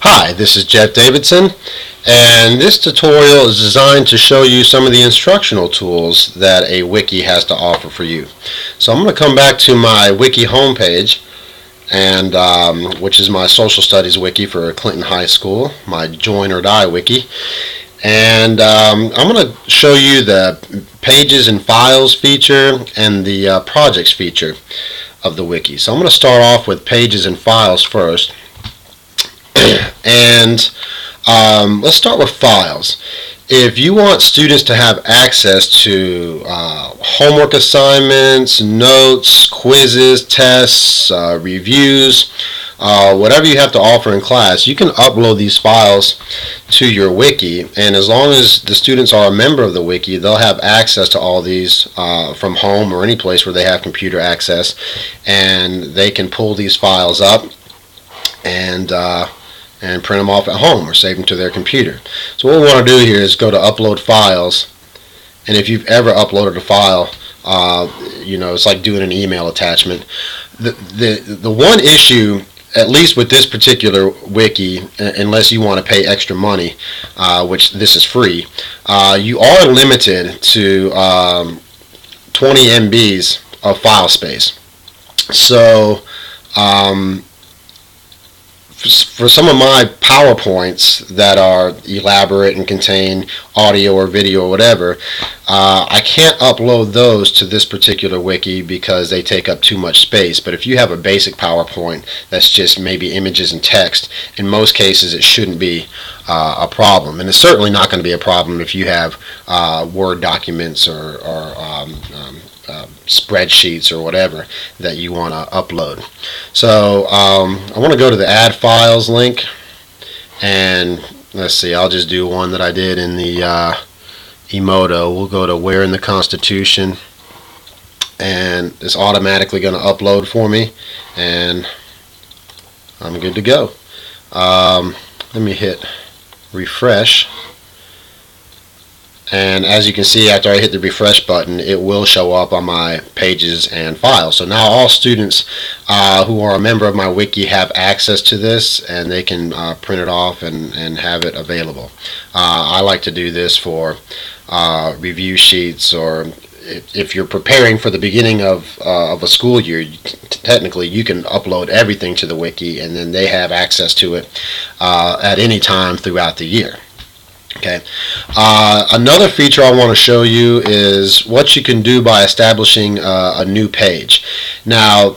Hi, this is Jeff Davidson, and this tutorial is designed to show you some of the instructional tools that a wiki has to offer for you. So I'm going to come back to my wiki homepage, and which is my social studies wiki for Clinton High School, my Join or Die wiki. And I'm going to show you the Pages and Files feature and the Projects feature of the wiki. So I'm going to start off with Pages and Files first. And let's start with files. If you want students to have access to homework assignments, notes, quizzes, tests, reviews, whatever you have to offer in class, you can upload these files to your wiki, and as long as the students are a member of the wiki, they'll have access to all these from home or any place where they have computer access, and they can pull these files up and print them off at home or save them to their computer. So what we want to do here is go to Upload Files, and if you've ever uploaded a file, it's like doing an email attachment. The one issue, at least with this particular wiki, unless you want to pay extra money, which this is free, you are limited to 20 MBs of file space. So for some of my PowerPoints that are elaborate and contain audio or video or whatever, I can't upload those to this particular wiki because they take up too much space. But if you have a basic PowerPoint that's just maybe images and text, in most cases it shouldn't be a problem. And it's certainly not going to be a problem if you have Word documents or spreadsheets or whatever that you want to upload. So I want to go to the Add Files link, and let's see, I'll just do one that I did in the Emoto. We'll go to Where in the Constitution, and it's automatically going to upload for me, and I'm good to go. Let me hit refresh. And as you can see, after I hit the refresh button, it will show up on my pages and files. So now all students who are a member of my wiki have access to this, and they can print it off and have it available. I like to do this for review sheets, or if you're preparing for the beginning of a school year, technically you can upload everything to the wiki, and then they have access to it at any time throughout the year. Okay. Another feature I want to show you is what you can do by establishing a new page. Now,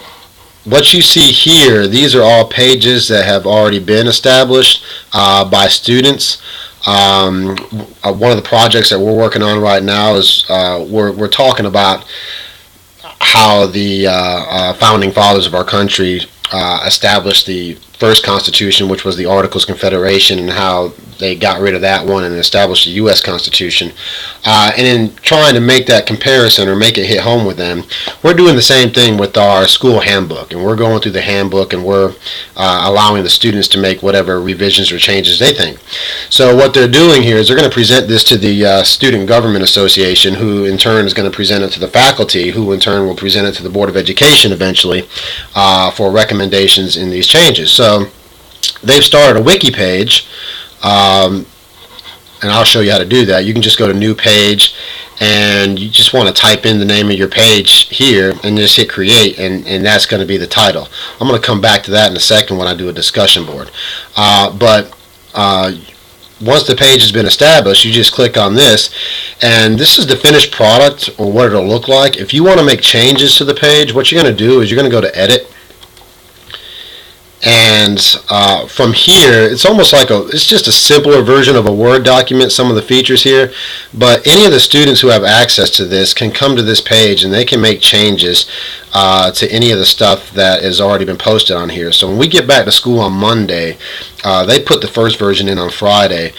what you see here, these are all pages that have already been established by students. One of the projects that we're working on right now is we're talking about how the founding fathers of our country established the first Constitution, which was the Articles of Confederation, and how they got rid of that one and established the U.S. Constitution. And in trying to make that comparison or make it hit home with them, we're doing the same thing with our school handbook, and we're going through the handbook, and we're allowing the students to make whatever revisions or changes they think. So what they're doing here is they're going to present this to the Student Government Association, who in turn is going to present it to the faculty, who in turn will present it to the Board of Education eventually for recommendations in these changes. So they've started a wiki page, and I'll show you how to do that. You can just go to New Page, and you just want to type in the name of your page here and just hit Create, and that's going to be the title. I'm going to come back to that in a second when I do a discussion board. But once the page has been established, you just click on this, and this is the finished product, or what it'll look like. If you want to make changes to the page, what you're going to do is you're going to go to Edit. And from here, it's almost like it's just a simpler version of a Word document, some of the features here. But any of the students who have access to this can come to this page, and they can make changes to any of the stuff that has already been posted on here. So when we get back to school on Monday, they put the first version in on Friday.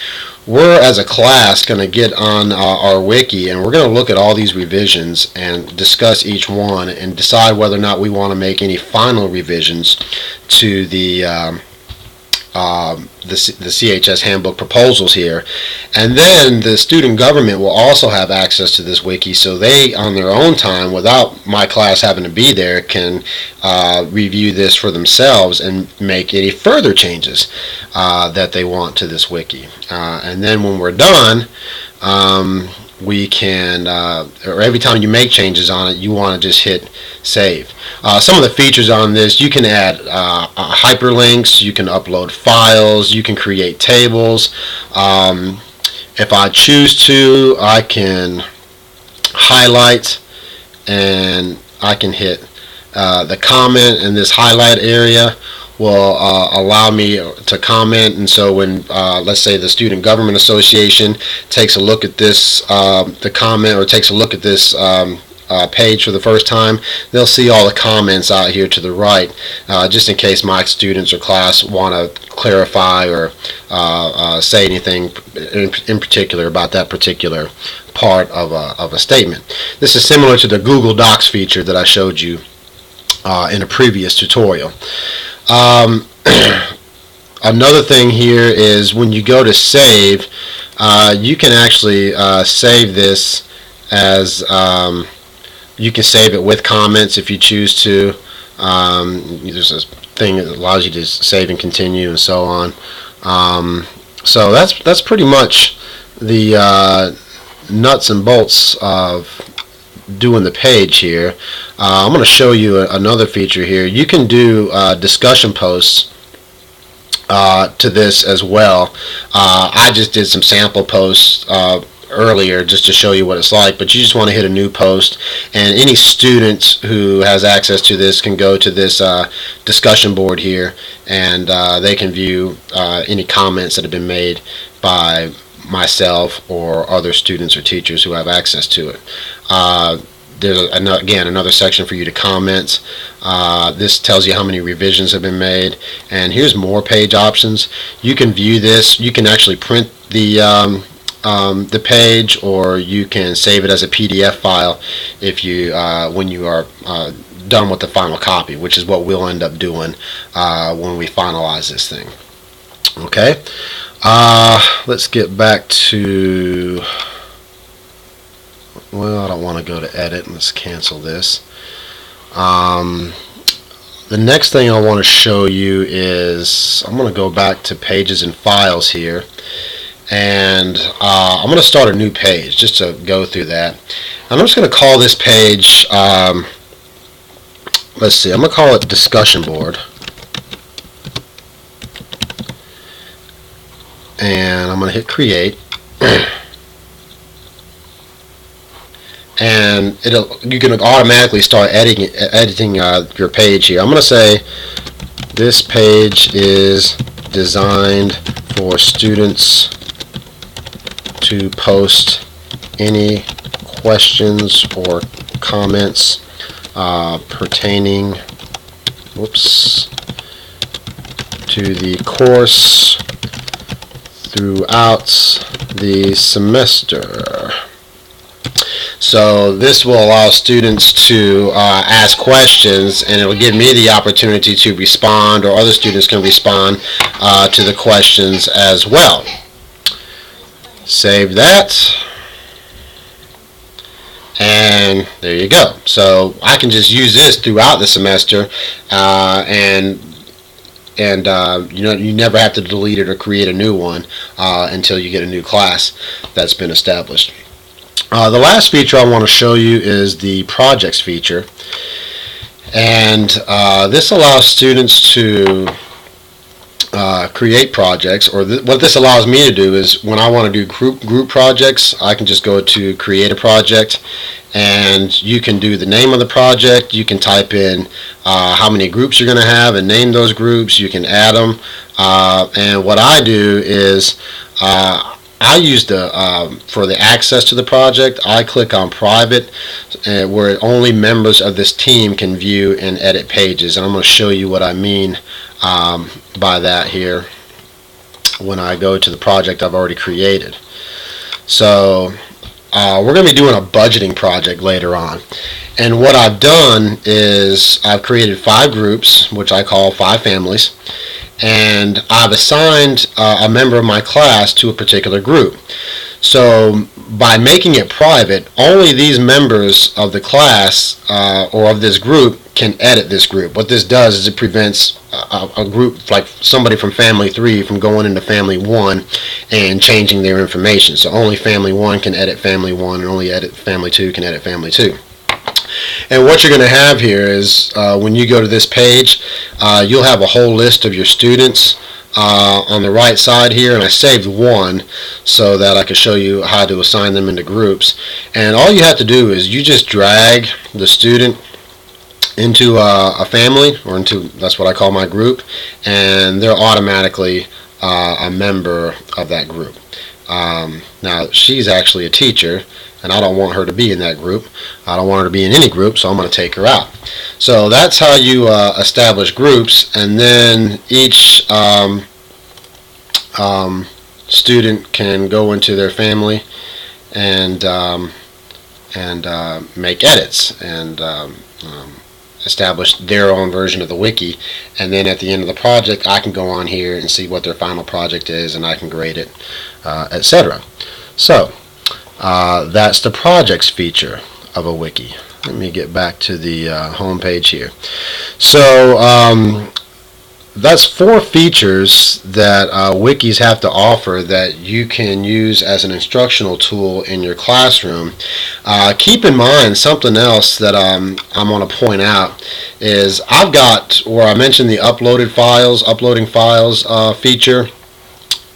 We're, as a class, going to get on our wiki, and we're going to look at all these revisions and discuss each one and decide whether or not we want to make any final revisions to the the CHS handbook proposals here. And then the student government will also have access to this wiki, so they, on their own time, without my class having to be there, can review this for themselves and make any further changes that they want to this wiki. And then when we're done, we can, or every time you make changes on it, you want to just hit save. Some of the features on this: you can add hyperlinks, you can upload files, you can create tables. If I choose to, I can highlight, and I can hit the comment, and this highlight area will allow me to comment. And so when let's say the Student Government Association takes a look at this the comment, or takes a look at this page for the first time, they'll see all the comments out here to the right, just in case my students or class want to clarify or say anything in particular about that particular part of a statement. This is similar to the Google Docs feature that I showed you in a previous tutorial. Another thing here is when you go to save, you can actually save this as you can save it with comments if you choose to. There's a thing that allows you to save and continue and so on. So that's pretty much the nuts and bolts of doing the page here. I'm going to show you another feature here. You can do discussion posts to this as well. I just did some sample posts earlier just to show you what it's like, but you just want to hit a new post, and any student who has access to this can go to this discussion board here, and they can view any comments that have been made by myself or other students or teachers who have access to it. There's again another section for you to comment. This tells you how many revisions have been made, and here's more page options. You can view this. You can actually print the page, or you can save it as a PDF file if you when you are done with the final copy, which is what we'll end up doing when we finalize this thing. Okay, let's get back to, well, I don't want to go to edit. Let's cancel this. The next thing I want to show you is, I'm going to go back to pages and files here, and I'm going to start a new page just to go through that. And I'm just going to call this page, let's see, I'm going to call it discussion board. And I'm going to hit create. And you can automatically start editing your page here. I'm going to say this page is designed for students to post any questions or comments pertaining to the course throughout the semester. So this will allow students to ask questions, and it will give me the opportunity to respond, or other students can respond to the questions as well. Save that, and there you go. So I can just use this throughout the semester, and you never have to delete it or create a new one until you get a new class that's been established. The last feature I want to show you is the projects feature, and this allows students to create projects, or what this allows me to do is, when I want to do group projects, I can just go to create a project, and you can do the name of the project. You can type in how many groups you're going to have and name those groups. You can add them, and what I do is I use for the access to the project, I click on private, where only members of this team can view and edit pages. And I'm going to show you what I mean by that here when I go to the project I've already created. So we're going to be doing a budgeting project later on. And what I've done is I've created 5 groups, which I call 5 families. and I've assigned a member of my class to a particular group. So by making it private, only these members of the class or of this group can edit this group. What this does is it prevents a group like somebody from family 3 from going into family 1 and changing their information. So only family 1 can edit family 1, and only family 2 can edit family 2. And what you're going to have here is when you go to this page, you'll have a whole list of your students on the right side here, and I saved one so that I could show you how to assign them into groups. And all you have to do is you just drag the student into a family, or into, that's what I call my group, and they're automatically a member of that group. Now she's actually a teacher, and I don't want her to be in that group. I don't want her to be in any group, so I'm going to take her out. So that's how you establish groups, and then each student can go into their family and make edits and establish their own version of the wiki, and then at the end of the project I can go on here and see what their final project is, and I can grade it, etc. So that's the projects feature of a wiki. Let me get back to the home page here. So that's 4 features that wikis have to offer that you can use as an instructional tool in your classroom. Keep in mind something else that I'm going to point out is I've got, where I mentioned the uploading files feature.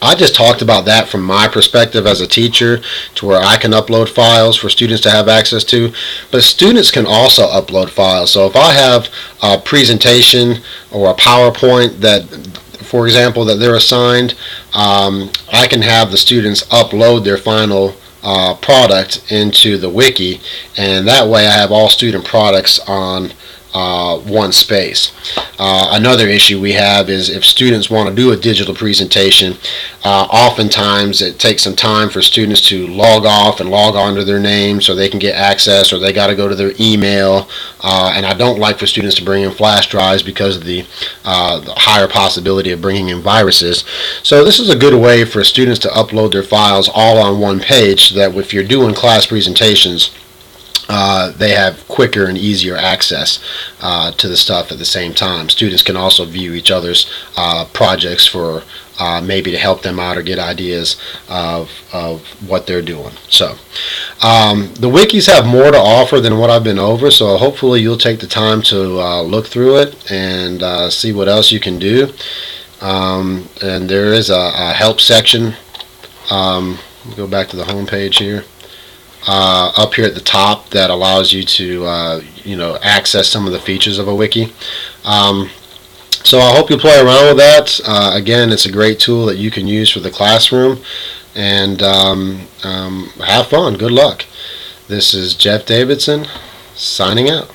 I just talked about that from my perspective as a teacher, to where I can upload files for students to have access to, but students can also upload files. So if I have a presentation or a PowerPoint that, for example, that they're assigned, I can have the students upload their final product into the wiki, and that way I have all student products on one space. Another issue we have is if students want to do a digital presentation, oftentimes it takes some time for students to log off and log on to their name so they can get access, or they got to go to their email, and I don't like for students to bring in flash drives because of the higher possibility of bringing in viruses. So this is a good way for students to upload their files all on one page, so that if you're doing class presentations, they have quicker and easier access to the stuff at the same time. Students can also view each other's projects for maybe to help them out or get ideas of what they're doing. So the wikis have more to offer than what I've been over, so hopefully you'll take the time to look through it and see what else you can do. And there is a help section. Go back to the home page here. Up here at the top, that allows you to access some of the features of a wiki. So I hope you play around with that. Again, it's a great tool that you can use for the classroom, and have fun. Good luck. This is Jeff Davidson signing out.